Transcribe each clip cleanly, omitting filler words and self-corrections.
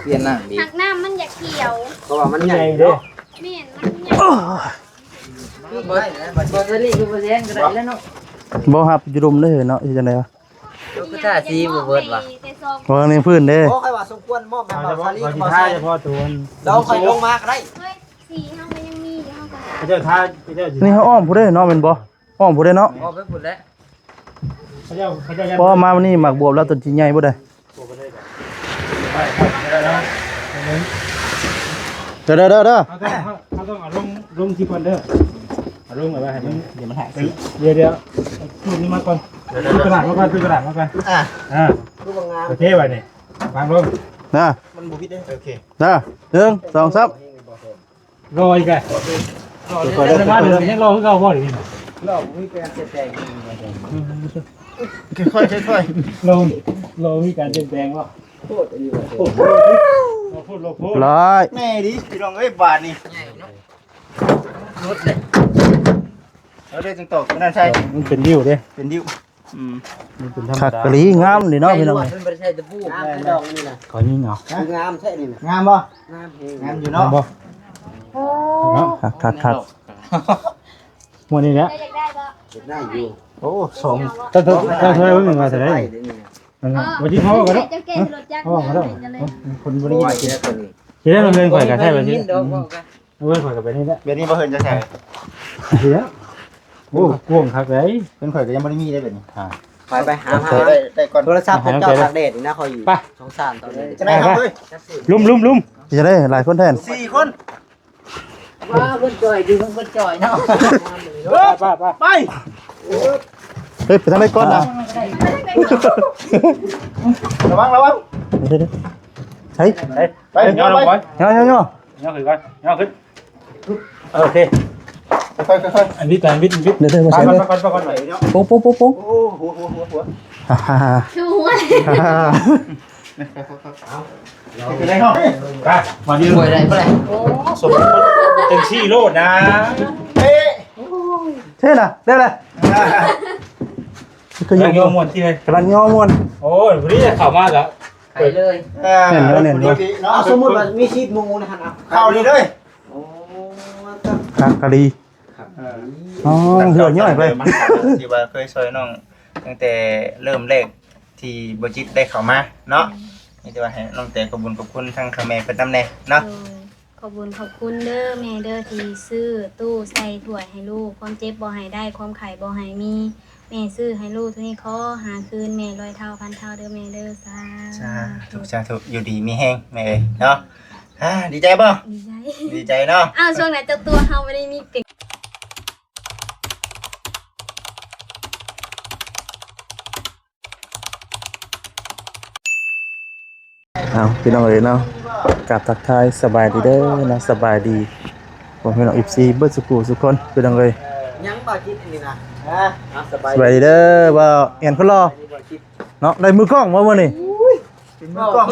เปลี่ยนน้ำดี หักน้ำมันอยากเขียว เพราะว่ามันใหญ่เด้ เม่นมันใหญ่ เบอร์เซอรี่คือเปอร์เซ็นต์ก็ได้แล้วเนาะ บ่ครับอยู่รุมได้เนาะอยู่จังได๋วะ ก็ท่าสีบ่เบิดว่ะ บ่นี่พื้นเด้ โอ้ใครว่าสมควรมอบแม่บ่าวซาลี พอ บ่าว ท่า ซา เฉพาะตัว เราค่อยลงมาก็ได้ เฮ้ยสีเฮาก็ยังมีอยู่เฮาก็ พระเจ้าท่าพระเจ้า นี่เขาอ้อมผู้ได้เนาะแม่นบ่อ้อมผู้ได้เนาะ มอบไปพุ่นแล้ว พระเจ้า เพราะว่ามาวันนี้หมักบวบแล้วต้นสิใหญ่บ่ได้เด้อ เขาต้องเอาลงที่ก่อนเด้อเอาลงเอาไว้ให้มันเดี๋ยวมันหายเดี๋ยวพูดนี้มาก่อนคือกระดาษมาก่อนคือกระดาษมาก่อนรูปงาม โอเคไว้นี่วางลง นะ มันบ่ผิดเด้โอเค นะ1 2 3 รออีกแกรอเลยมาเดี๋ยวยังรอคือเก่าบ่เดี๋ยวนี้ เรามีการเปลี่ยนแปลง ค่อยรอมีการเปลี่ยนแปลงว่า โคตรอันนี้ว่า พูด ร้อย แม่ดิพี่น้องเอ้ยบาทนี่ใหญ่เนาะรถเลยเอาได้จังตกนั่นใช่ มันเป็นดิ้วเด้ เป็นดิ้ว มันเป็นธรรม คัก ดาก ะลีงามนี่เนาะพี่น้อง มันบ่ได้ใช่ตะปูงามดอกนี่น่ะ ขอยิงเหรอ งามใช่นี่น่ะ งามบ่ งามเอง งามอยู่ เนาะ เนาะ บ่ คัก หมดนี่แหละ อยากได้บ่ เฮ็ดได้อยู่ โอ้สอง ต้องช่วยมึงมาแต่ได้วันที่เขาก็แล้ว เจ้าเก่งรถจักรจะเลย คนบ บ่ ริ ได้ ยิน เฮ็ดตัวนี้ จะได้เราเล่นข่อยกันใช่ไหม ยิ ที่ นดอกว่ากัน เล่นข่อยกันไปนี่แหละ เดี๋ยวนี้บ่เฮินจะใส่ เสียโอ้กวงคักเลย เป็นข่อยก็ยังบ่ได้มีได้แบบนี้ ไปหา ได้ก่อน โทรศัพท์ผมเจ้าตากแดดนี่นะคอยอยู่สงสารตอนนี้ จะได้ครับเฮ้ย ลุ่ม จะได้หลายคนแทน 4คนว้าเพิ่นจ่อยดูเพิ่นจ่อยเนาะ ป้า ไป เฮ้ยไปทางไหนก่อนนะ ระวัง เดี๋ยวใช่ ไปย่อลงก่อน ย่อ ย่อขึ้นก่อนย่อขึ้นโอเค ค่อย อันนี้แต่วิท เดี๋ยวมาใช้เลย ก่อนหน่อยเนาะ โป๊ะ โอ้หัว ฮ่า ชูหัว เป็นไรห้อง ไปมาดี ป่วยได้บ่ได้ สมเต็มที่โลดนะ เท่น่ะได้เลยก็ ยั ยัง ง โยมวนที่เลย กำลังย่อมวน โอ้ยวันนี้จะข่าวมากอ่ะ ไปเลย เนี่ย เอาสมมุติว่ามีชีดหมูนะฮะ เข้าดีเลย โอ้ คักกะลีอ๋อเหือย่อยไป ที่ว่าเคยช่วยน้องตั้งแต่เริ่มแรกที่บจิตได้เข้ามาเนาะนี่จะว่าให้น้องแต่ขอบคุณทั้งคาแม่เป็นน้ำแน่เนาะ ขอบคุณเด้อแม่เด้อที่ซื้อตู้ใส่ถ้วยให้ลูกความเจ็บบ่ให้ได้ความไข่บ่ให้มีแม่ซื้อให้ลูกทุกนี้ขอหาคืนแม่100 เท่าพันเท่าเด้อแม่เด้อสา สาธุอยู่ดีมีแห้งแม่เอ้ยเนาะดีใจบ่ ดีใจ ดีใจเนาะ อ้าวช่วงไหนเจ้าตัวเฮาไม่ได้มีเก่ง เอาพี่น้องเอ๋ยเนาะกับทักทายสบายดีเด้อนะสบายดีผมพี่น้องอีฟซีเบิร์ดสุขุสุคนพี่น้องเอ๋ย ยังบ่คิดอันนี้นะสบาย สบายดีเด้อว่าเอ็นคนรอเนาะได้มือกล้องมาเมื่อนี่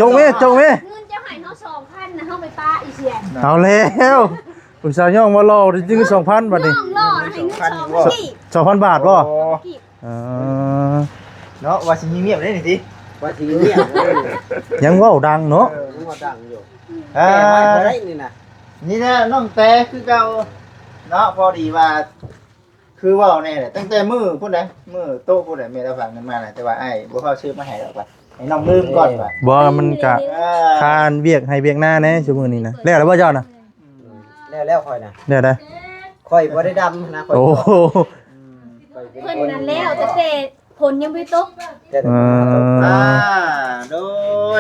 จงเมฆ เงินเจ้าให้เฮา2,000นะเฮาไปป้าอีเสีย เอาแล้วผู้สาวย่องมารอจริงๆ2,000บาทนี่ น้องรอให้เงิน2,000กี่ 2,000 บาทบ่ กี่ เนาะว่าสิเงียบได้นี่ติ ว่าทีเนี่ย ยังเว้าดังเนาะ ว่าดังอยู่แต่ว่าบ่ได้นี่นะ นี่นะน้องแต่คือเก่าเนาะพอดีว่าคือเว้าแน่แหละตั้งแต่มื้อพุ่นใดมื้อโต๊ะพุ่นใดแม่ตาฝากเงินมาน่ะแต่ว่าไอ้บ่เข้าชื่อมาให้ดอกว่าให้น้องลืมก่อนว่า บ่มันกะทานเวียกให้เวียกหน้าแน่ชั่วโมงนี้นะแล้วบ่เจ้าน่ะ แล้วค่อยนะ แล้วได้ ค่อยบ่ได้ดำนะค่อย โอ้โห เพิ่นนั่นแล้วแต่ผลยังบ่ตก โด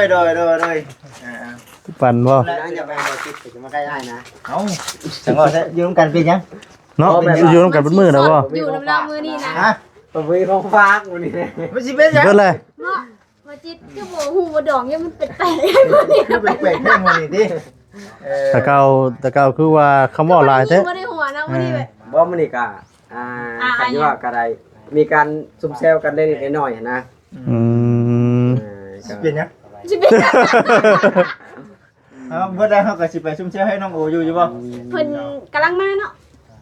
ยปั่นบ่ นะอย่าไปบ่คิดจะมาใกล้ได้นะ เอ้าจังว่าอยู่นำกันเป็นหยัง เนาะอยู่ร่วมกันเป็นมื้อนะบ่ อยู่น้ำเรามือนี่นะ ฮะ บ่มีของฝากมื้อนี้ มันสิเป็นหยัง เบิดเลย เนาะมาจิตก็บ่ฮู้บ่ดอกยังมันแปลกๆมื้อนี้ คือแปลกๆแค่มื้อนี้ติ แต่เก่าคือว่าคำว่าหลายแท้ บ่ได้หัวนะมื้อนี้แบบ บ่มื้อนี้ก็คันว่าก็ได้มีการซุ่มแซวกันเล็กๆน้อยๆนะ อืม เป็นหยัง สิเป็น เมื่อได้เขาก็สิไปซุ่มเชื่อให้น้องโออยู่บ่ เพิ่นกำลังมาเนาะ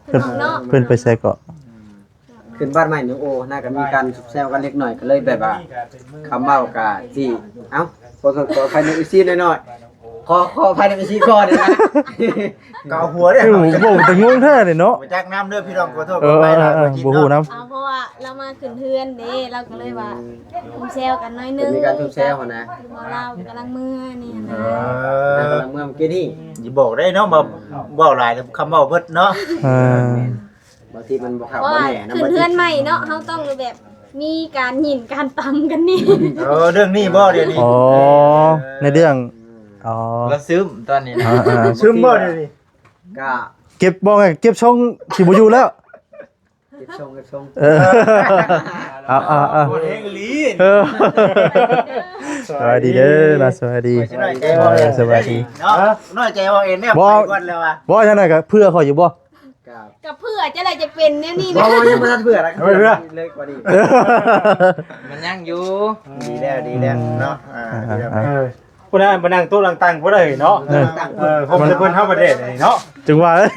เพิ่นออกเนาะ เพิ่นไปใส่เกาะ ขึ้นบ้านใหม่น้องโอน่าก็มีการซุ่มแซวกันเล็กน้อยก็เลยแบบว่าคำเว้าก็ที่เอ้าขอภายในอีซี่น้อยๆ ขอภายในบัญชีก่อนนะ เกาหัวเด้ โอ้โหแต่งงแท้เลยเนาะ บ่จักน้ำเด้อพี่น้องขอโทษ เอ ขอ อ ไปล่ะบ่กิน บ่ฮู้ เนาะ นำ เอาเพราะว่าเรามาขึ้นเทือนเด้เราก็เลยว่าคุมแซวกันหน้อยนึง มีการทุบแซวนะ บ่เรากำลังมือนี่ เอ นะ กำลังเมื่อกี้นี่ อย่าบอกได้เนาะมาเว้าหลายคำเว้าเบิดเนาะ บางทีมันบ่เข้า เพราะ บ่ ว่า แน่นะ ขึ้นเทือนใหม่เนาะเฮาต้องแบบมีการหยินการตำกันนี่ เรื่องนี้บ่เดี๋ยวนี้ อ๋อในเรื่องอ๋อ เราซึมตอนนี้นะ ซึมบ่เดี๋ยวนี้ ก็ เก็บบ่ไงเก็บช่องสิบ่อยู่แล้ว เก็บชง เออเอา โคตรเฮงลี เออสวัสดีเด้อนะสวัสดี น้อยใจบ่เอง สวัสดี เนาะน้อยใจบ่เองเนี่ย บ่ ไปก่อนแล้วอ่ะ บ่จังได๋ก็เพื่อเขาอยู่บ่ กับ กับเพื่อจะอะไรจะเป็นเนี่ยนี่ บ่ นะ ยังบ่ทันเบื่อแล้วเลิกกว่านี้ มันยังอยู่ ดีแล้วเนาะดีแล้ว คนนั้นมานั่งโต๊ะต่างๆบ่ได้เนาะผมจะเพิ่นเฮาประเทศนี่เนาะ จังว่าเอ้ย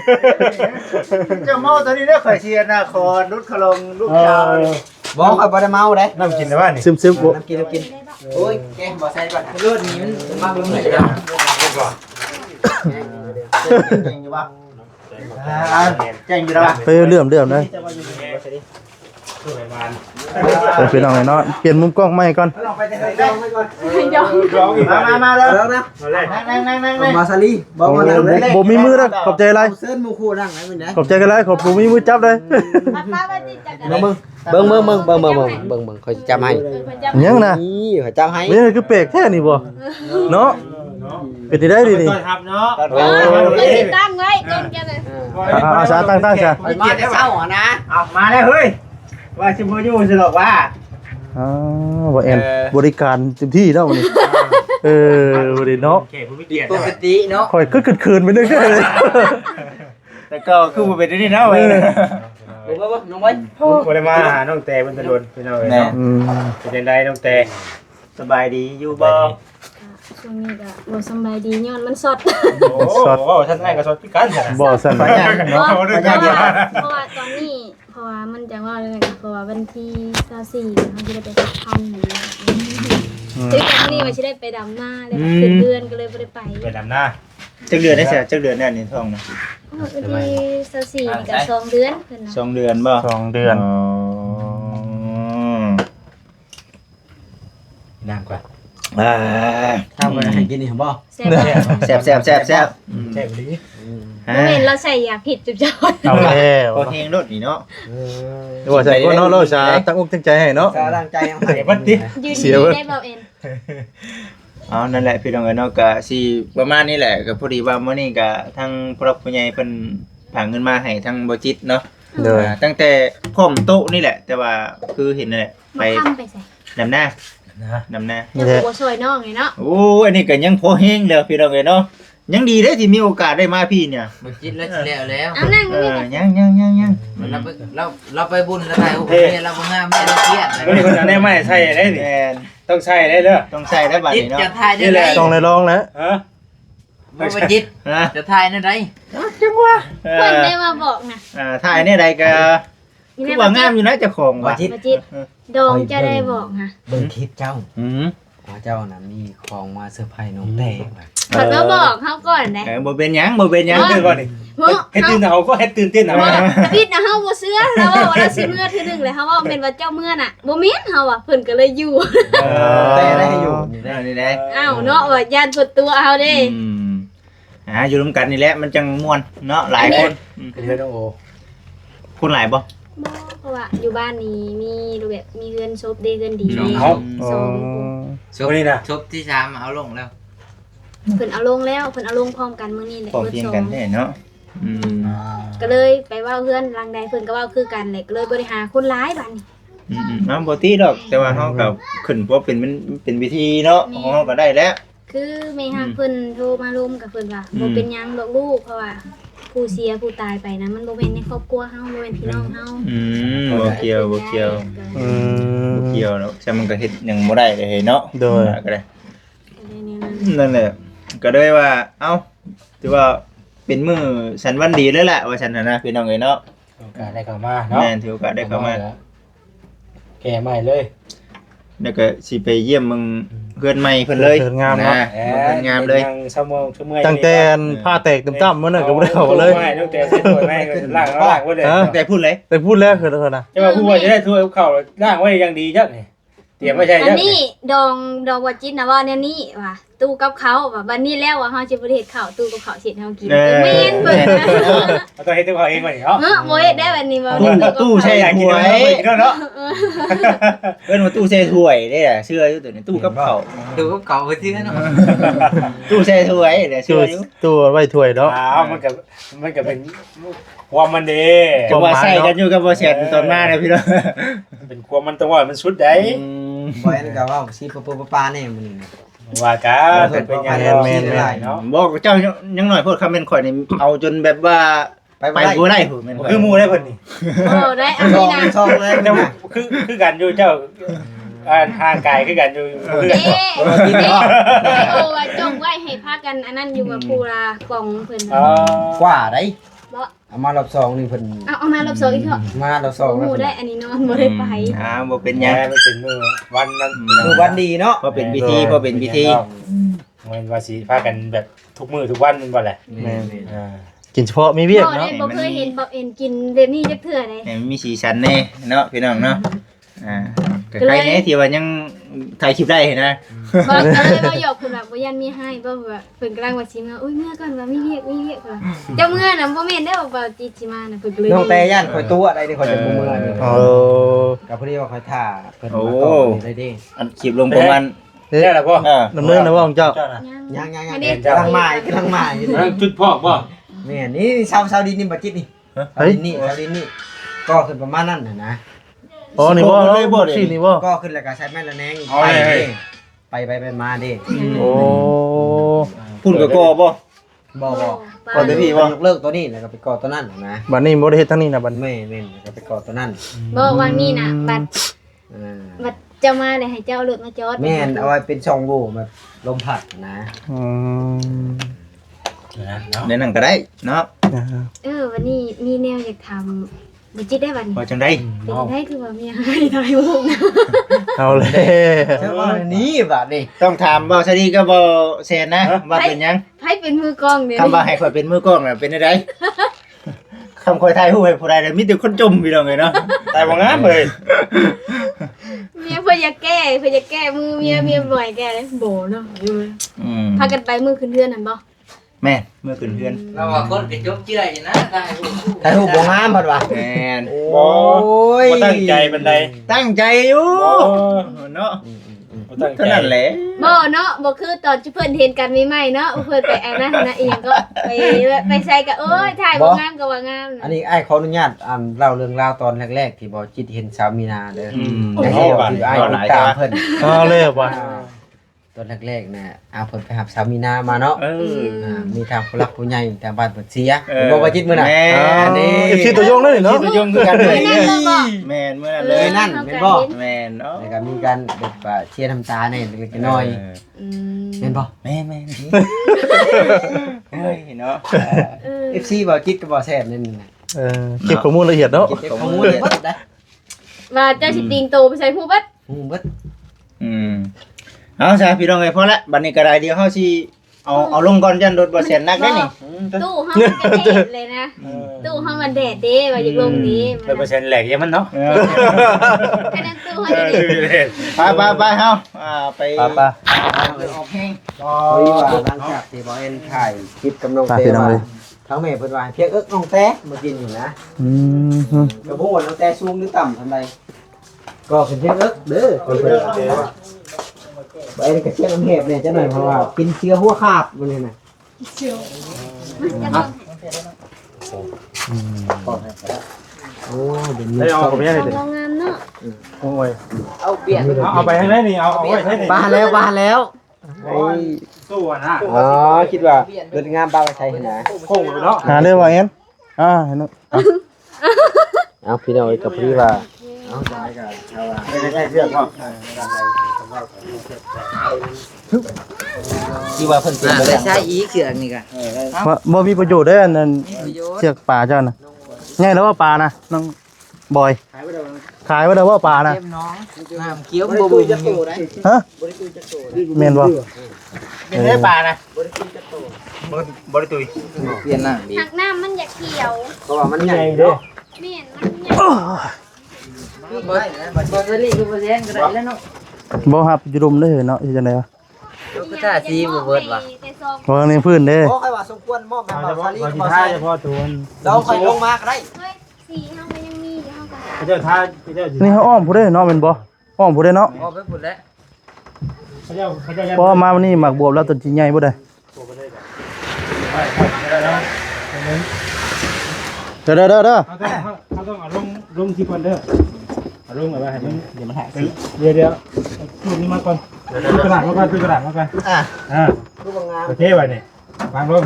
เจ้าเมาตัวนี้ได้ข่อยเชียร์นะครรุดขลงลูกชาว บ่ค่อยบ่ได้เมาเด้ น้ำกินได้บ้านนี่ ซึมๆบ่ น้ำกินโอ้ยแกบ่ใส่ก่อน เลือดนี้มันมาเบิ่งหน่อยจ้ะ เก่งอยู่ป่ะเก่งอยู่แล้ว ไปเลื่อมๆนะเป็นน้องเนาะเปลี่ยนมุมกล้องใหม่ก่อน ลองไปเถอะได้ ร้องอีก มาเลย แล้วนะ มาเลย นั่ง มาซาลีบ่มานั่งเลย บ่มีมือนะขอบใจหลาย เซิร์นหมู่คู่นั่งไหนมึงนะ ขอบใจกันหลายขอบบ่มีมือจับเลย ป้าไปติดจักร เบิ่งค่อยจำให้ ยังนะ นี่ค่อยจำให้ นี่คือเปกแท้นี่บ่เนาะเป็นได้ดีนี่ ต้อนรับเนาะ เพื่อติดตั้งไว้ก่อนจะเลย อาสาตั้งซะ มาแต่เช้าอ่ะนะ เอามาเลยเฮ้ยว่าชิมยูสิหรอกว่า อ๋อบ่แอนบริการเต็มที่เนาะวันนี้บ่ได้เนาะ โอเคผู้มีเกียรติ ปกติเนาะ ข่อยก็คืนๆไปนึงเลย แต่ก็คือมันเป็นนี่นะเว้ย บ่น้องไว้ บ่ได้มาหาน้องแต่บนถนนพี่น้องเนาะเป็นจังไดน้องแต่ สบายดีอยู่บ่ ช่วงนี้ก็บ่สบายดีย้อนมันสด โอ้ท่านให้ก็สดพิการจ้ะ บ่สั่น ปัญญา เพราะว่าตอนนี้เพราะว่ามันจะว่าเลยเพราะว่าวันที่24เขาจะได้ไปพักผ่อนอย่างเงี้ยซึ่งตอนนี้ว่าจะได้ไปดำหน้าเลยขึ้นเดือนก็เลยไม่ได้ไป ไปดำหน้า จักเดือนได้เสียจักเดือนแน่นี่ท้องนะ วันที่24นี่ก็2เดือนเพิ่นน่ะ 2เดือนบ่ 2 เดือน น้ำก่อน ทำอะไรให้กินนี่บ่ แซ่บ แซ่บ แซ่บดี บ่แม่นเราใส่ยาผิดจุดจ้อย เอาแล้ว พอเฮงรถนี่เนาะ ว่าใส่คนเนาะเราจะตั้งอกตั้งใจให้เนาะ กำลังใจเอาให้ เดี๋ยวบัดดิ ยืน เสี ดี ยเว้ย ได้เบาเอ็น เอานั่นแหละพี่น้องเนาะก็สิประมาณนี้แหละก็พอดีว่ามื้อนี้ก็ทางผู้รับผู้ใหญ่เพิ่นฝากเงินมาให้ทางบ่จิตเนาะ เด้อ ตั้งแต่พร้อมโต๊ะนี่แหละ แต่ว่าคือเห็นนั่นแหละไป มาทำไปใส่ นำหน้า นะ นำหน้า เดี๋ยวบ่ช่วยน้องเลยเนาะ โอ้อันนี้ก็ยังพอแห้งแล้วพี่น้องเอ้ยเนาะยังดีเด้ที่มีโอกาสได้มาพี่เนี่ย บ่จิตแล้วสิแล้วแล้ว เอานั่งนี่ ยัง เราไปบุญแล้วไทยโอ้โหเนี่ยเราบ่งามแม่เราเครียด นี่คนนั้นไม่ใช่ได้นี่ แมน ต้องใช่ได้เด้อ ต้องใส่ได้บัด จิต นี้เนาะ จะทายได้ได ต้องได้ลองแล้ว ฮะ บ่ว่าจิต นะ จะทายนั่นได จังว่า เพิ่นได้มาบอกนะ ถ่ายเนี่ยใดก็คือว่างามอยู่นะเจ้าของว่ะ จิต มาจิตดองจะได้บอกนะ เบิ่งคลิปเจ้า อืม ว่าเจ้าน่ะมีของมาเซอร์ไพรส์น้องแต่ว่ะ เพิ่นมาบอกเฮาก่อนนะ บ่เป็นหยังบ่เป็นหยัง เต้นก่อนนี่ เฮ้ย เฮ็ดตื่นเอาก็เฮ็ดตื่นเต้นเอา พิษนะเฮาบ่เชื่อแล้วว่าเราสิเมื่อทีนึงเลยเฮาว่าแม่นว่าเจ้าเมื่อน่ะบ่แม่นเฮาอ่ะเพิ่นก็เลยอยู่ แต่ได้ให้อยู่นี่ได้ นี่แหละ อ้าวเนาะว่าย่านเปิดตัวเอาเด้ อยู่ร่วมกันนี่แหละมันจังม่วนเนาะหลายคน เฮ็ดโอ้ คนหลายบ่ บ่เพราะว่าอยู่บ้านนี้มีรูปแบบมีเงินซบเด้เงินดี อ๋อ สอง ชบชบที่3เอาลงแล้ว เพิ่นเอาลงแล้วเพิ่นเอาลงพร้อมกันมื้อนี้แหละ พร้อม เบิด เพียง สอ กัน ง แท้เนาะ ก็เลยไปเว้าเพื่อนรังใดเพิ่นก็เว้าคือกันแหละก็เลยบ่ได้หาคนร้ายบัดนี้ บ่ตีดอกแต่ว่าเฮาก็ขึ้นเพราะเป็นวิธีเนาะของเฮาก็ได้แล้ว คือแม่ฮักเพิ่นโทรมาร่วมกับเพิ่นว่าบ่เป็นหยังดอกลูกเพราะว่าผู้เสียผู้ตายไปนะมันบ่แม่นในครอบครัวเฮาบ่แม่นพี่น้องเฮา บ่เกี่ยว อื บ่เกี่ยวเนาะใช่มันก็เฮ็ดหยังบ่ได้เลยเนาะ โดย ก็ได้นั่นแหละก็เลยว่าเอ้าถือว่าเป็นมื้อสันวันดีเลยล่ะว่าฉันน่ะนะพี่น้องเอ้ยเนาะ โอกาสได้เข้ามาเนาะ แม่นถือโอกาสได้เข้ามา แก่ใหม่เลย ก แล้วก็สิไปเยี่ยมมึงเพื่อนใหม่เพิ่นเลย เพิ่นงามเนาะ เพิ่นงามเลย ชั่วโมงตั้งแต่ผ้าแตกตึ้มๆมื้อนั้นก็บ่ได้เข้าเลย ไม่ตั้งแต่เส้นตัวแม่ล่างไว้เลย ตั้งแต่พูดเลย แต่พูดแล้วคือแล้วนะ จะมาพูดว่าจะได้ถ้วยข้าวล่างไว้อย่างดีจักนี่เตรียมไม่ใช่ อั จั น ก นี้ดองว่าจิตนะว่าเนี่ยนี่ว่ะตู้กับเขาว่าบัดนี้แล้วว่าเฮาสิบ่ได้เฮ็ดข้าวตู้กับเขาวเสร็จเฮากินแม่นเพิ่นนะ เราต้องให้ตัวเขาเองก่อนเนาะ บ่เฮ็ดได้บัดนี้บ่ ตู้ใช่ อยากกิน ถ้ว อะไร ย กินเนาะ เอิ้นว่าตู้ใช่ถ้วยเด้เชื่ออยู่ตัวนี้ตู้กับข้าว ดูกับเขาไปที่นั่นเนาะ ตู้ใช่ถ้วยเด้เชื่ออยู่ ตัวไว้ถ้วยเนาะ มันก็เป็นความมันดี จะว่าใส่กันอยู่กับบ่แซ่บตอนมาเด้พี่น้อง เป็นความมันต้องว่ามันสุดได้ บ่อันก็ว่าสิปะๆนี่มื้อนี้ ว่ากันเป็นยังไงเนาะ บอกเจ้ายังหน่อยพูดคำเป็นข่อยนี่เอาจนแบบว่าไปบ่ได้พุ่นแม่น คือหมู่ได้เพิ่นนี่ โอ้ได้อันนี้นะ ช่องเลย คือกันอยู่เจ้าห่างไกลคือกันอยู่คือ เอ๊ะโอ้ว่าจงไว้ให้พากันอันนั้นอยู่กับผู้ลากล่องเพิ่น กว่าได้ บ่ เอามารอบ2นี่เพิ่น เอามารอบ2อีกเถอะ มารอบ2 หมู่ได้อันนี้นอนบ่ได้ไป บ่เป็นห แย่ ยัง มันเป็นมือวันนั้น คือวันดีเนาะ พอเป็นพิธีพอเป็นพิธี มันว่าสิพากันแบบทุกมื้อทุกวันมันบ่แหละ แม่ กินเฉพาะมีเวียก บ่ได้ เนาะ บ่เคยเห็นบ่เอ็นกินแบบนี้จักเทื่อเลย ให้มันมีสีสันแน่เนาะพี่น้องเนาะก็ใครแน่ที่ว่ายังถ่ายคลิปได้นะ บ่ก็เลยบ่หยอกเพิ่นแบบบ่ยันมีให้บ่แบบเพิ่นกำลังว่าสิมาอุ้ยเมื่อก่อนว่ามีเวียกเพิ่นเจ้าเมื่อน่ะบ่แม่นได้บ่จิตสิมาน่ะเพิ่นก็เลย น้องแต่ย่านข่อยตัวอะไรนี่ข่อยจะบ่เมื่อนี่ เออ ก็พอดีว่าข่อยท่าเพิ่นมาต่อได้ดิ อันคลิปลงประมาณ ได้แล้วบ่ ดำเนินนะว่าของเจ้า ยังกำลังมาอยู่ จุดพ่อบ่ แม่นี่ชาวดินนี่บ่จิตนี่ชาวดินนี่ก็ขึ้นประมาณนั้นน่ะนะ อ๋อนี่ว่าชื่อนี่ว่า ก็ขึ้นแล้วก็ใช้แม่ละแนงไปมาดิ โอ้ พุ่นกับกอบ่ บ่ ก่อนไปพี่บ่ ยกเลิกตัวนี้แล้วก็ไปก่อตัวนั้นนะ บัดนี้บ่ได้เฮ็ดทั้งนี้นะบัด แม่ก็ไปก่อตัวนั้น บ่ว่ามีน่ะบัดเจ้ามาเลยให้เจ้ารถมาจอด แม่นเอาไว้เป็นช่องโหว่แบบลมพัดนะ อืม ในนั้นก็ได้เนาะ วันนี้มีแนวอยากทำบ่จิตได้บัดนี้ พอจังได้ เป็นได้คือว่าเมียให้ถ่ายรูปนะ เอาเลย เจ้าว่านี้บาดนี่ ต้องถามบ่ซะดีก็บ่แซนนะว่าเป็นหยัง ไผเป็นมือกล้องเด้ คำว่าให้ข่อยเป็นมือกล้องน่ะเป็นได้คำข่อยถ่ายรูปให้ผู้ใดมีแต่คนจมพี่น้องเอ้ยเนาะ แต่บ่งามเลย เมียเพิ่นอยากแก้มือเมียบ่อยแก้เลยโบเนาะอยู่พากันไปมือขึ้นเทือนนั่นบ่ แม่เมื่อขึ้นเพื่อน เราว่าคนกระจกเจื่อยนะถ่ายรูปบ่งามบัดว่า แม่น บ่บ่ตั้งใจปานใด ตั้งใจอยู่เนาะ บ่ตั้ง เท่า ใจ นั้นแหละ บ่เนาะบ่คือตอนที่เพิ่นเห็นกันใหม่ๆเนาะเพิ่นไปอันนั้นนะอีหยังก็ไปใส่ก็โอ้ยถ่ายบ่งามก็ว่างาม อันนี้อ้ายขออนุญาตเล่าเรื่องราวตอนแรกๆที่บ่จิตเห็นสาวมีนาเด้อยังให้บอกที่อ้ายติดตามเพิ่น เอาเลยว่ะ ตอนแรกๆน่ะเพิ่นไปหาสาวมีนามาเนาะมีทางผู้หลักผู้ใหญ่ทางบ้านเพิ่นเสียบ่ว่าจิตมื้อน่ะ อันนี้ เอฟซีตัวยงเลยเนาะ ตัวยงคือกันเลย แม่นบ่ แม่นเมื่อนั้นเลย นั่นแม่นบ่ แม่นเนาะ แล้วก็มีการแบบว่าเชียร์น้ำตาในเล็กๆน้อยแม่นบ่ แม่นเฮ้ยเนาะ FC บ่คิดก็บ่แซ่บนั่นน่ะ เก็บข้อมูลละเอียดเนาะ เก็บข้อมูลเลยได้ ว่าเจ้าสิติงโตไปใส่ผู้บัด เบิด เอาซะพี่น้องเอ้ยพอละบัดนี้ก็ได้เดี๋ยวเฮาสิเอาลงก่อนยันรถบ่แสนนักได้นี่ ตู้เฮามันก็แดดเลยนะตู้เฮามันแดดเด้ว่าอยากลงนี้ 100%แหลกยังมันเนาะ แค่นั้นตู้เฮาจะได้ ไปเฮาไป ไป ออกแห้ง เฮ้ยว่าหลังจากที่บ่เอ็นถ่ายคลิปกับน้องเต้ว่าทั้งแม่เพิ่นว่าเพียงน้องเต้มากินอยู่นะก็บ่ว่าน้องเต้สูงหรือต่ำทำไดก็เป็นเพียงเด้อเพิ่นบ่เอ็นก็เชียร์น้ำเห็บเนี่ยจังหน่อยเพราะว่ากินเชื้อหัวขาบมื้อนี้น่ะโอ้เดี๋ยวนี้ ได้เอาไปยังไง งามเนาะ โอ้ย เอาเปลี่ยน เอาไปทางไหนนี่เอาไว้ใช้นี่ บ้านแล้วไอ้ สู้อ่ะนะ อ๋อคิดว่าเกิดงานบ้านใช้นะ โค้งไปเนาะ หาเลยว่าเอ็นเห็นเนาะ เอาพี่น้อยกับพี่ว่าเอาได้กันเอาว่า ไม่ใช่เรื่องว่า ที่ว่าเพิ่นเป็นบ่ได้ ใช่อีกเสือกนี่ก็ บ่มีประโยชน์ได้อันนั้นเชือกป่าเจ้าน่ะง่ายแล้วว่าป่านะน้องบอย ขายไว้แล้วว่าปลานะ เต็มน้องน้ำเคี้ยวบ่บ่จะโตได้ ฮะ บ่ได้คุยจะโต แม่นบ่ เป็นได้ปลานะ บ่ได้คุยจะโต บริตุย เปลี่ยนน้ำดี หักน้ำมันอยากเขียว เพราะว่ามันใหญ่ เด้ แม่นมันใหญ่ บ่ได้นี่คือบ่แซงก็ได้แล้วเนาะ บ่ครับอยู่รุมเด้อเนาะอยู่จังได๋วะ ก็ท่าสีบ่เบิดว่ะ บ่นี่พื้นเด้ โอ้ใครว่าสมควรมอบให้ เอา บ่าว เฉ ซา พาะ ลี เอา บ่ ที่ ซา ท่าเฉพาะตัว เราค่อยลงมาก็ได้ เฮ้ยสีเฮาก็ยังมีอยู่เฮาก็ พระเจ้าท่าพระเจ้า นี่เขาอ้อมผู้เด้เนาะแม่นบ่อ้อมผู้เด้เนาะ พอไปพุ่นแล้ว พระเจ้า เพราะว่ามาวันนี้หมักบวบแล้วต้นสิใหญ่บ่ได้เด้อ เขาต้องเอาลงที่ก่อนเด้อเอาลงอะไรให้มันเดี๋ยวมันหายเดี๋ยวสูตรนี้มาก่อนกระดาษมาก่อนกระดาษมาก่อนคือบ่งาม โอเคไว้นี่วางลง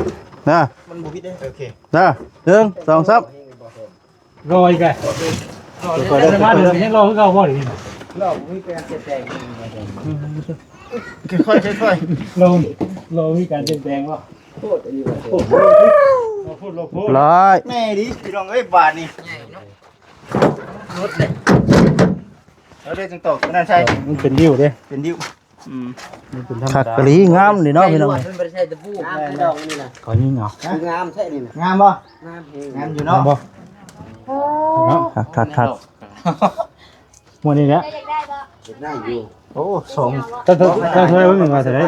นะ มันบุพิษได้โอเค นะ1 2 3 รออีกแกรอมาเดี๋ยวยังรอคือเก่าบ่ดิ เรามีการเปลี่ยนแปลง ค่อยๆค่อย รอมีการเปลี่ยนแปลงว่า โคตรอันนี้ว่า โพูด ร้อย ๆแม่ดิพี่น้องเอ้ยบาทนี่ ใหญ่เนาะรถเลย เราได้จึงตกนั่นใช่ มันเป็นดิ้วเด้ เป็นดิ้ว มันเป็นธรรม คัก ดาก ะลีงามนี่เนาะพี่น้อง มันบ่ได้ใช้ตะปูงามดอกนี่น่ะ ขอยิงเอา งามใช่นี่น่ะ งามบ่ งามเอง งามอยู่เนาะ บ่ คัก มื้อนี้เนี่ย อยากได้บ่ เฮ็ดได้อยู่ โอ้สอง ต้องช่วยเบิ่งว่าจะได้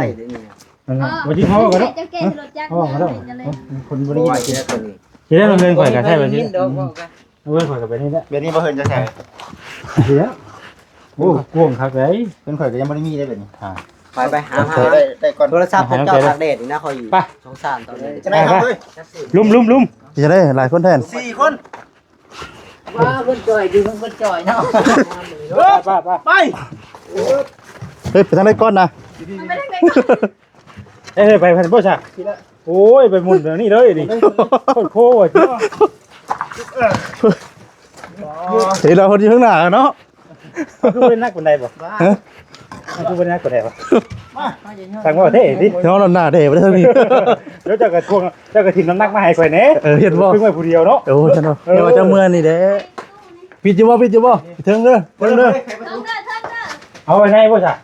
วันที่เขาก็เนาะ เจ้าแก่รถจักร เขาก็เนาะคนบ่ได้ ว่า ยิน เฮ็ดตัวนี้ สิได้มันเงินข่อยก็ใช่บ่สิ ดอกว่ากัน เงินข่อยก็ไปนี่แหละ เบียนี้บ่เฮินจะใช่ เสียโอ้กวงคักเลย เป็นข่อยก็ยังบ่ได้มีได้แบบนี้ ไปหา ได้ก่อน โทรศัพท์ผมเจ้าตากแดดนี่นะคอยอยู่สงสารตอนนี้ จะได้ครับเฮ้ย ลุ่ม จะได้หลายคนแทน 4 คน ว่าเพิ่นจ่อยดูเพิ่นจ่อยเนาะ ป้า ไป เฮ้ยไปทางไหนก่อนนะ มันไม่ได้ไป เอ้ยไปพันบ่ซะโอ้ยไปหมุนเดี๋ยวนี้เลยดิโคตรจ้ะ เฮ้ยเราคนอยู่ข้างหน้าเนาะ คือเป็นนักบันไดบ่ ฮะ คือเป็นนักบันไดบ่สั่งว่าเท่ดิ น้องเราหน้าเด้บ่ได้เท่านี้ เดี๋ยวเจ้ากระทวงเจ้ากระถิ่นน้ำหนักมาให้ข่อยแหน่ เห็นบ่ เพิ่งไว้ผู้เดียวเนาะ โอ้ฉันว่าเดี๋ยวจะเมื่อนี่เด้ปิดอยู่บ่เทิงเด้อ เทิงเด้อ เอาไว้ในบ่ซะ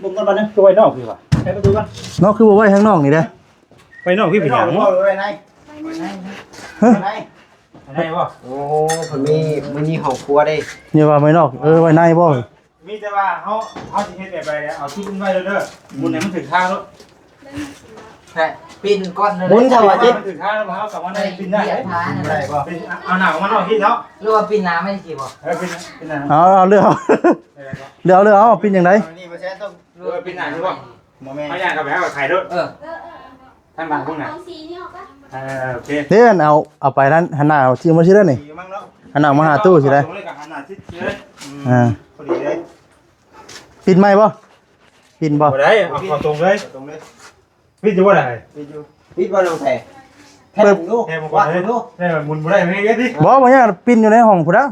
บุ้มกันบ่นึง ตัวไว้นอกพี่ว่ะ ใช้ประตูกัน เนาะคือบ่ไว้ข้างนอกนี่เด้ ไว้นอกพี่เป็นหยัง ไว้ในใน ในบ่ โอ้เพิ่นมีห้องครัวได้ อย่าว่าไว้นอกไว้ในบ่ มีแต่ว่าเฮาสิเฮ็ดแบบใดเอาที่มันไว้เด้อบุญให้มันถึงทางเนาะ แค่ปีนก้อนเลย บุญถ้าว่าจิต ถึงทางแล้วเฮาสามารถได้ปินได้ ได้บ่ เอาหนังมันออกที่เนาะ หรือว่าปีนน้ำไม่สิบ่ ปินหนัง เอาเลือกเอาปินจังได๋ นี่บ่ใช่ต้อง ปินหนังหรือเปล่า บ่แม่น เอาอย่างกับแบบไข่ด้วย เออ ทางหลังพวกน่ะ เอาสีนี่ออกปะ โอเค เด้นเอาไปนั้นหันหน้าที่มาสิได้นี่ อยู่มั้งเนาะ หันหน้ามาหาตู้สิได้ ผมเลยกับหันหน้าชิดเลย พอดีเลย ปิดไหมบ่ปิดบ่ บ่ได้เอาเข้าตรงเลย ตรงเลย พี่จะว่าอะไร ไปอยู่ ปิดบ่ลงแท้แท้ลูก แค่มาก่อนเลยนี่มันมุนบ่ได้ไม่เงี้ยดิ บ่บ่ยังปิดอยู่ในห้องพุ่นนะ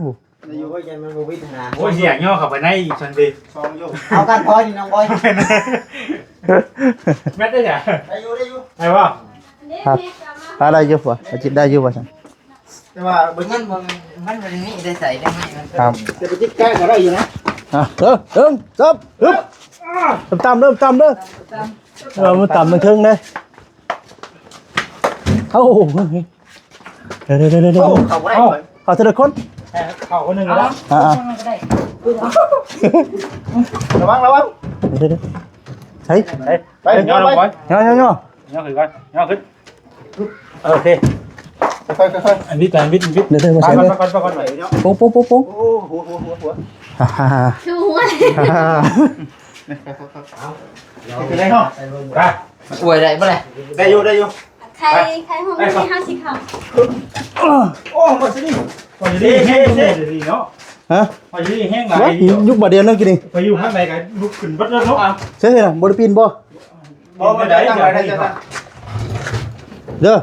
ได้อยู่ โอ้ยยันมันบ่วิทนา โอ้ยเสียงย่อเข้าไปในชันดี ซองอยู่ เอากันพอนี่น้องบอย แม่ได้จ้ะ ได้อยู่ได้อยู่ ไอ้ว่า ครับอะไรอยู่บ่จิตได้อยู่บ่ซั่น แต่ว่าเบิ่ง มันบ่นี่ได้ใส่ได้ไหมมัน ครับ จะไปจิกแก้ก็ได้อยู่นะ จับฮึบตามเด้อมันต่ำมันครึ่งเด้เอ้าเดี๋ยว โอ้เขาบ่ได้เลย เอาทีละคน เข้าคนนึงก็ได้ ระวังระวัง เดี๋ยวใช่ ไป ย่อลงไป ย่อ ย่อขึ้นก่อนย่อขึ้นโอเค ค่อยค่อย อันนี้แต่วิทย์ เดี๋ยวมา ไป ใส่ ก่อน เลย ไปก่อนไปก่อน ไปเนาะ ปุ๊บ โอ้หัว ฮ่าฮ่าฮ่า ชูหัว คือได้เนาะ ไป อวยได้บ่ล่ะ ได้อยู่ได้อยู่ ใครห้องนี้ห้าสิบค โอ้มาสิ พอดีแห้งดีเนาะ ฮะ พอดีแห้งไหล วะยุคบาเดียวนั่งกินนี่ ไปอยู่ข้างในกันลุกขึ้นบัดแล้วเนาะ ใช่ไหมบริปินบ่ บ่มาได้ตั้งไว้ได้จะตั้ง เด้อ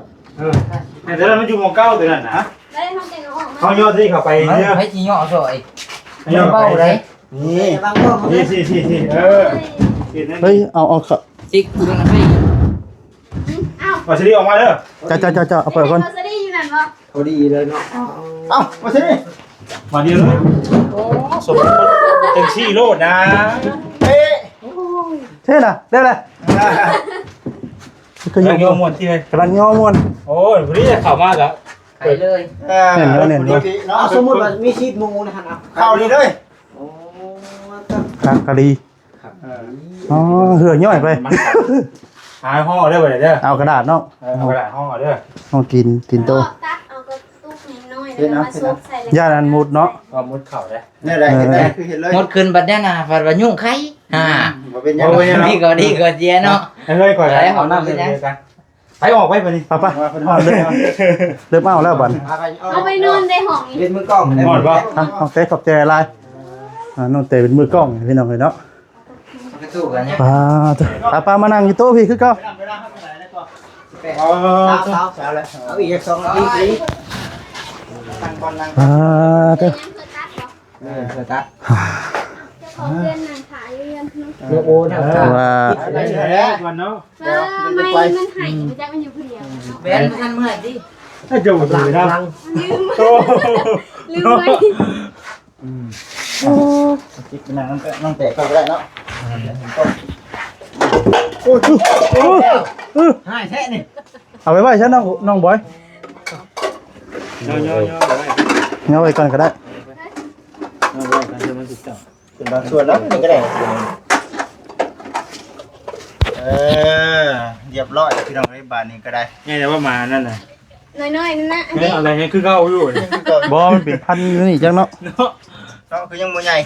แต่แล้วมันอยู่มองเก้าตัวนั้นนะ ำได้ห้องแต่งออกมา เขาย่อที่เขาไปเนี่ย ให้สิย่อซอย ย่อ เบา ไป ได้ นี่ บางก็ ที่เออ เฮ้ยเอา จิกเบิ่งให้ อ้าว มาสิออกมาเด้อ จ้าเอาไปก่อน เขาจะได้อยู่นั่นวะ พอดีเลยเนาะ เอ้ามาสิ มาเดียวเลยโอ้สมบูรณ์จังซี่โลดนะ เอ๊ะ เท่น่ะได้เลยคื กำ อ ลัง โย โย ม มวนที่เลย กำลังย่อมวน โอ้ยวันนี้จะเข้ามากอ่ะ ไปเลย เห็นเนาะ เนาะ สมมุติว่ามีชีสหมูนะครับ เข้าดีเลย โอ้ ครับกะดี ครับ อ๋อเหือย่อยไป หาห้องเด้อไปเด้อ เอากระดาษเนาะ เอากระดาษห้องเด้อ เอากินโต ตักเอากระตุกน้อยๆแล้วมาซุกใส่ ย่านอันมุดเนาะ ก็มุดเข่าเลย นี่แหละเห็นได้คือเห็นเลย หมดคืนบัดเนี้ยนะฝันว่ายุ่งใครบ่เป็นยัง โอ้ย ดีก็ดีก็เจียเนาะ เฮ้ยก่อนเอาน้ำกันไปออกไปไปนี่ ป้าเริ่มเอาแล้วบัด เอาไปนอนในห้องอีก เป็นมือกล้อง หมดป่ะ เอาเต้ขอบใจอะไรน้องเต้เป็นมือกล้องพี่น้องเลยเนาะ ไปสู้กันเนี่ย ป้ามานั่งอยู่โต๊ะพี่คือเก่า อ๋อ เอาเลยเอาอีก2 นาทีสิ นั่งบอลนั่ง เต้ เพื่อตัด เจ้าของเพื่อนนั่งขายอยู่เรือนพี่น้อง โลโก้นะครั ว่า ก่อนเนาะ ไม่มันหายไปจากมันอยู่คนเดียว แบนท่านเมื่อดิ ถ้าจะอยู่ได้ ลืมไว้ จิกนั่งแตะก็ได้เนาะ ให้แท้นี่ เอาไว้ฉันน้องบอย ย่อ เงาไว้ก่อนก็ได้ เป็นบางส่วนแล้วนี่ก็ได้เรียบร้อยพี่น้องในบ้านนี้ก็ได้ ไงแต่ว่ามานั่นน่ะ น้อยๆนั่นนะอัน ไม่ นี้ อะไรเงี้ยคือเข้าอยู่ บอมันเป็นพันนี่จังเนาะ เนาะ เนาะคือยังบ่ใหญ่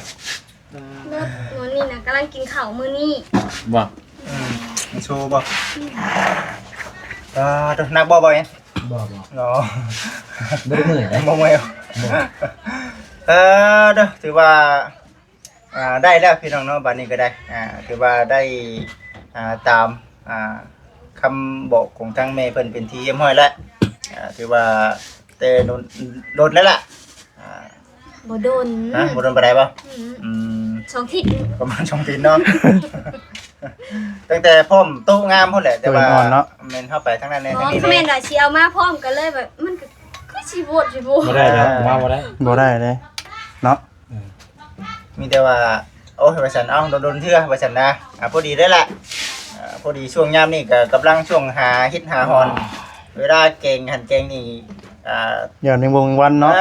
รถหนูนี่นะกำลังกินข้าวมื้อนี้ บ่ มีโชว์บ่ตัวนักบ่เนี่ย บ่ เนาะ บ่ได้เหนื่อยนะ บ่เมื่อยเด้อถือว่าได้แล้วพี่น้องเนาะบัดนี้ก็ได้ถือว่าได้ตามคำบอกของทางแม่เพิ่นเป็นที่เยี่ยมห้อยแล้วถือว่าแต่โดนแล้วล่ะ บ่โดน บ่โดนปานใดบ่ สองทิศ ประมาณ2 ปีเนาะ ตั้งแต่พร้อมโต๊ะงามพุ่นแหละแต่ว่าแม่นเข้าไปทางนั้นแน่ อ๋ ทาง อ นี้ คอมเมนต์ว่าสิเอามาพร้อมกันเลยแบบมันก็คือสิโหวต บ่ได้แล้วมาบ่ได้ บ่ได้เลยเนาะ มีแต่ว่าโอ้ยว่าซั่นเอ้าโดนเทื่อว่าซั่นนะพอดีได้ละพอดีช่วงยามนี้ก็กำลังช่วงหาฮิตหาฮอนเวลาเก่งหันเก่งนี่อย่างในวงวันเนาะ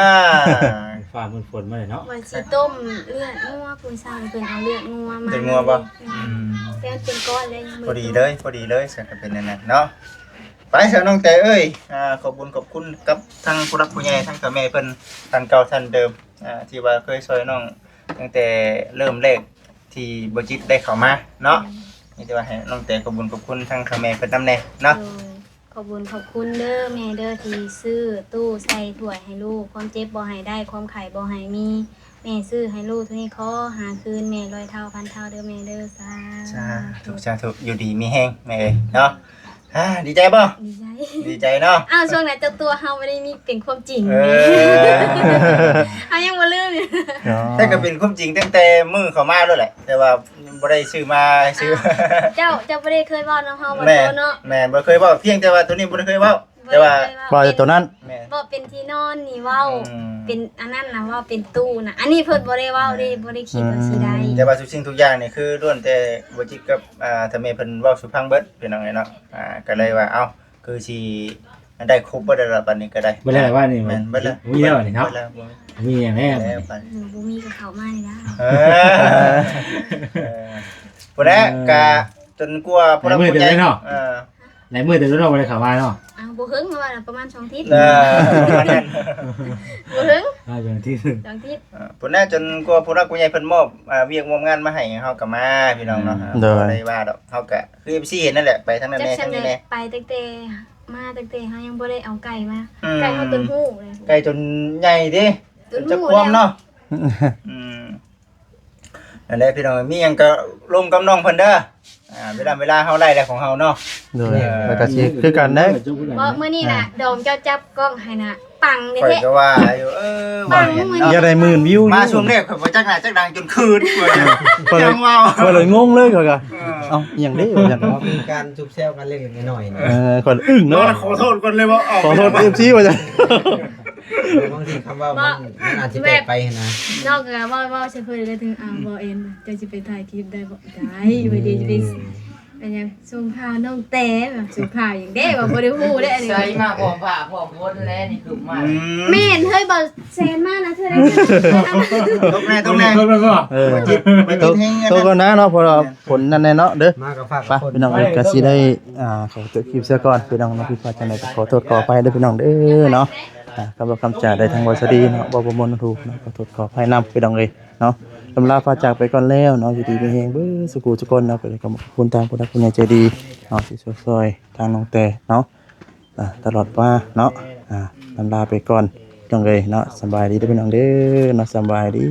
ฝ่ามือฝนมาเลยเนาะ ว่าสิต้มเลือดงัวคุณสร้างเพิ่นเอาเลือดงัวมา เป็นงัวบ่ เป็นก้อนเลย พอดีเลยสักเป็นนั่นน่ะเนาะไปเถอะน้องแต่เอ้ยขอบคุณกับทั้งผู้รักผู้ใหญ่ทั้งกับแม่เพิ่นท่านเก่าท่านเดิมที่ว่าเคยช่วยน้องตั้งแต่เริ่มแรกที่บ่จิตได้เข้ามาเนาะนี่แต่ว่าให้น้องแต่ขอบคุณทั้งกับแม่เพิ่นนำแน่เนาะ ขอบคุณเด้อแม่เด้อที่ซื้อตู้ใส่ถ้วยให้ลูกความเจ็บบ่ให้ได้ความไข่บ่ให้มีแม่ซื้อให้ลูกทุกนี้ขอหาคืนแม่100 เท่าพันเท่าเด้อแม่เด้อสาธุ อยู่ดีมีแห้งแม่เนาะดีใจป่ะ ดีใจ ดีใจเนาะ อ้าวช่วงไหนเจ้าตัวเฮาไม่ได้มีเป็นความจริงเฮายังบ่ลืมอยู่ แต่ก็เป็นความจริงตั้งแต่มือเขามาแล้วแหละแต่ว่าบ่ได้ซื้อมาซื้อ เจ้าบ่ได้เคยเว้านำเฮาว่า แม่ โตเนาะ แม่บ่เคยเว้าเพียงแต่ว่าตัวนี้บ่ได้เคยเว้าแต่ว่า บ่จะตัวนั้น แม่ บ่เป็นที่นอนนี่เว้าเป็นอันนั้นน่ะเว้าเป็นตู้น่ะอันนี้เพิ่นบ่ได้เว้าเด้บ่ได้คิดว่าสิได้ แต่ว่าทุกสิ่งทุกอย่างนี่คือล้วนแต่บ่จิตกับถ้าแม่เพิ่นเว้าสู่ฟังเบิดพี่น้องเนาะก็เลยว่าเอ้าคือสิได้ครบบ่ได้ละบัดนี้ก็ได้ บ่ได้ว่านี่ แม่นเบิดแล้ว มีแล้วนี่เนาะ เบิดแล้ว มีอย่างแน่ แล้วบัด หนูบ่มีกับเขามานี่นะ พวกนี้กะจนกลัวพวกเราผู้ใหญ่ไหนมือแต่ตัวน้องบ่ได้เข้ามาเนาะ อ้าวบ่ถึงว่าประมาณ2 ทิศ ประมาณนั้น บ่ถึง อย่างที่ 2 ทิศ พวกนี้จนกลัวพวกเราผู้ใหญ่เพิ่นมอบเวียกมอบงานมาให้เฮาก็มาพี่น้องเนาะบ่ได้ว่าดอกเฮาก็คือ FC เห็นนั่นแหละไปทางนั้น จัก แน่ ซั่ ทาน งนี้ แห แน่ ละไปตั้งแต่มาตั้งแต่เฮายังบ่ได้เอาไก่มาไก่เฮาต้นหู้เลย ไกลจนใหญ่ดิจนจะควมเนาะนั่นแหละพี่น้องมีหยังก็ร่วมกับน้องเพิ่นเด้อเวลาเฮาไล่ได้ของเฮาเนาะ โดยแล้วก็สิคือกันได้ บ่มื้อนี้น่ะโดมเจ้าจับกล้องให้น่ะปังนี่ ข่อย แท้ ก็ว่าอยู่ว่าอย่าง อย่า เนาะ ได้หมื่นวิว มาช่วงแรกข่อยบ่จักหน้าจักดังจนคืนยังเมา ก็เลยงงเลยก็เอ้าอย่างนี้ว่าจัง มีการจุบแซวกันเล็กๆน้อยๆนะ คนอึ้งเนาะ ขอโทษก่อนเลยว่า ขอโทษ FC ว่าจัง บาง ทีคำว่ามันอาจจะแปลกไปนะ นอกจากว่าเชฟเฟอร์ได้ถึงบอเอ็นจะสิไปถ่ายคลิปได้บ่ได้ไปดีจะได้เป็นยังส่งข่าวน้องแต่แบบส่งข่าวอย่างเด้ว่าบ่ได้ฮู้ได้อันนี้ ใส่มาพร้อมผ้าพร้อมพ้นแล้วนี่คือมา แม่นเฮ้ยบ่แซนมากนะเธอได้ ตกแน่ตกแน่ ก็ก็ เออ ไปกินให้เงิน ตัวก็นะเนาะพอเราผลนั่นแน่เนาะเด้อ มากับฝาก ไปพี่น้องเอ้ยก็สิได้ขอตัวคลิปเสียก่อนพี่น้องเนาะพี่ฟ้าจังได๋ก็ขอโทษขออภัยเด้อพี่น้องเด้อเนาะคำว่าคำจาได้ทางวาสดีเนาะบ่ประมวลถูกเนาะขอโทษขออภัยนำพี่น้องเอ้ยเนาะลำลาฟ้าจากไปก่อนแล้วเนาะอยู่ดีมีแฮงเบ้อสุขุทุกคนเนาะก็เลยขอบคุณทางผู้ใดผู้ใหญ่ใจดีเนาะที่ช่วยทางน้องแต่เนาะตลอดมาเนาะลำลาไปก่อนพี่น้องเอ้ยเนาะสบายดีเด้อพี่น้องเด้อเนาะสบายดี